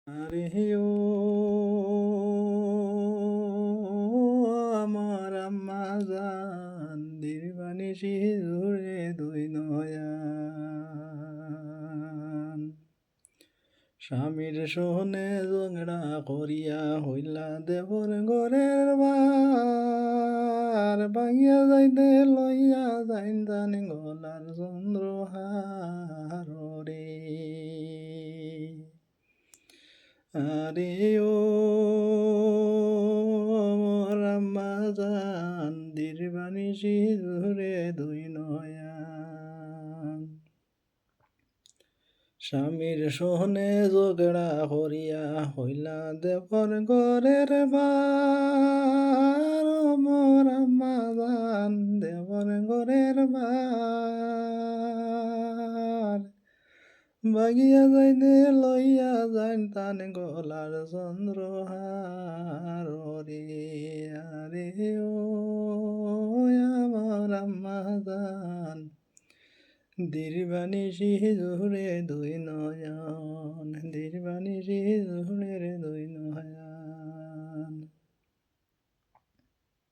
আরে ও আমার আম্মা জান দিবানিশি জুড়ে দুই নয়ন স্বামীর সোহনে ঝগড়া করিয়া হইলা দেবর ঘরের বার ভাঙিয়া যাইতে লইয়া যাইন জান গলার চন্দ্রহার রে আরে ও মোর আম্মা জান দিবানিশি জুড়ে দুই নয়ন স্বামীর সোহনে ঝগড়া করিয়া হইলা দেবর ঘরের বার ও মোর আম্মা জান দেবর ঘরের বার বাগিয়া যাইতে লইয়া যাইন তান গলার চন্দ্রহার রে আরে ও আমার আম্মা জান দিবানিশি জুড়ে দুই নয়ন দিবানিশি জুড়ে দুই নয়ন